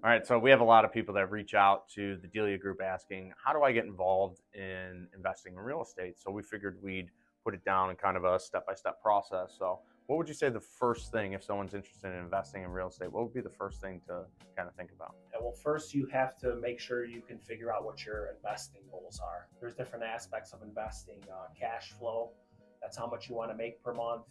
All right, so we have a lot of people that reach out to the Delia Group asking, how do I get involved in investing in real estate? So we figured we'd put it down in kind of a step-by-step process. So what would you say the first thing, if someone's interested in investing in real estate, what would be the first thing to kind of think about? Well, first you have to make sure you can figure out what your investing goals are. There's different aspects of investing. Cash flow, that's how much you want to make per month.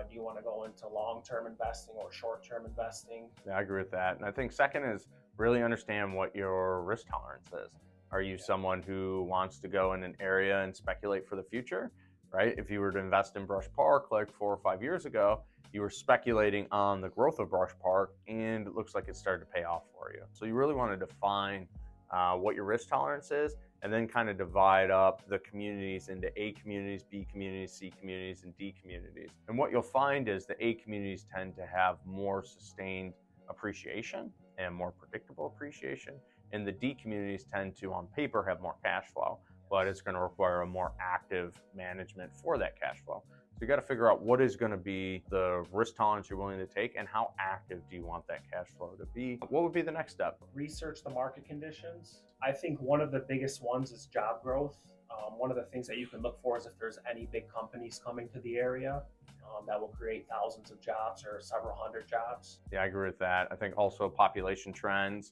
Do you want to go into long-term investing or short-term investing? Yeah, I agree with that. And I think second is really understand what your risk tolerance is. Are you someone who wants to go in an area and speculate for the future? Right? If you were to invest in Brush Park like 4 or 5 years ago, you were speculating on the growth of Brush Park and it looks like it started to pay off for you. So you really want to define what your risk tolerance is and then kind of divide up the communities into A communities, B communities, C communities, and D communities. And what you'll find is the A communities tend to have more sustained appreciation and more predictable appreciation. And the D communities tend to, on paper, have more cash flow, but it's going to require a more active management for that cash flow. So you got to figure out what is going to be the risk tolerance you're willing to take and how active do you want that cash flow to be. What would be the next step? Research the market conditions. I think one of the biggest ones is job growth. One of the things that you can look for is if there's any big companies coming to the area that will create thousands of jobs or several hundred jobs. Yeah, I agree with that. I think also population trends,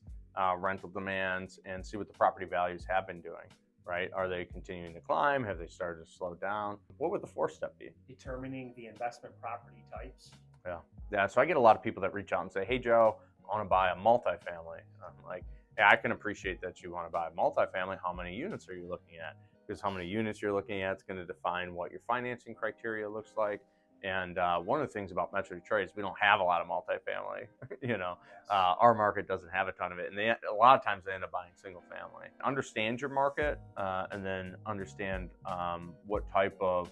rental demands, and see what the property values have been doing. Right? Are they continuing to climb? Have they started to slow down? What would the fourth step be? Determining the investment property types. Yeah. So I get a lot of people that reach out and say, "Hey, Joe, I want to buy a multifamily." I'm like, "Yeah, I can appreciate that you want to buy a multifamily. How many units are you looking at? Because how many units you're looking at is going to define what your financing criteria looks like." And one of the things about Metro Detroit is we don't have a lot of multifamily. Our market doesn't have a ton of it, and a lot of times they end up buying single family. Understand your market, and then understand what type of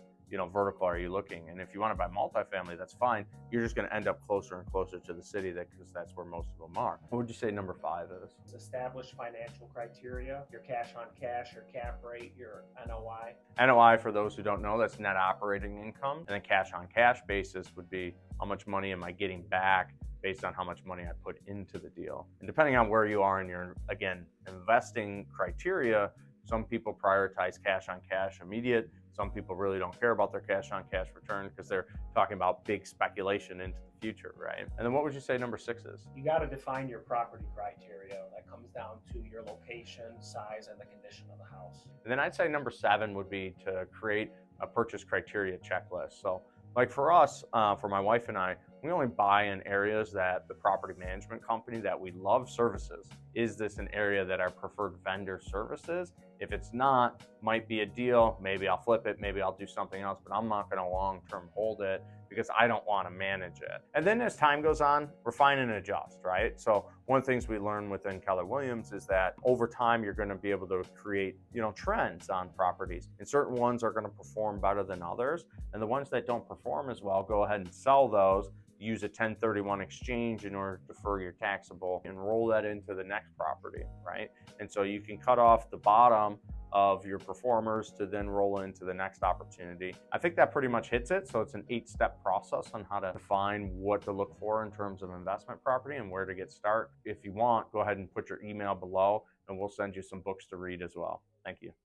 vertical are you looking. And if you want to buy multifamily, that's fine. You're just going to end up closer and closer to the city because that's where most of them are. What would you say number 5 is? Establish financial criteria, your cash on cash, your cap rate, your NOI. NOI, for those who don't know, that's net operating income. And then cash on cash basis would be how much money am I getting back based on how much money I put into the deal. And depending on where you are in your, again, investing criteria, some people prioritize cash on cash immediate. Some people really don't care about their cash on cash return because they're talking about big speculation into the future, right? And then what would you say number 6 is? You got to define your property criteria. That comes down to your location, size, and the condition of the house. And then I'd say number 7 would be to create a purchase criteria checklist. So like for us, for my wife and I, we only buy in areas that the property management company that we love services. Is this an area that our preferred vendor services? If it's not, might be a deal. Maybe I'll flip it. Maybe I'll do something else, but I'm not going to long-term hold it because I don't want to manage it. And then as time goes on, refine and adjust, right? So one of the things we learned within Keller Williams is that over time, you're going to be able to create, trends on properties. And certain ones are going to perform better than others. And the ones that don't perform as well, go ahead and sell those. Use a 1031 exchange in order to defer your taxable and roll that into the next property, right? And so you can cut off the bottom of your performers to then roll into the next opportunity. I think that pretty much hits it. So it's an 8-step process on how to define what to look for in terms of investment property and where to get started. If you want, go ahead and put your email below and we'll send you some books to read as well. Thank you.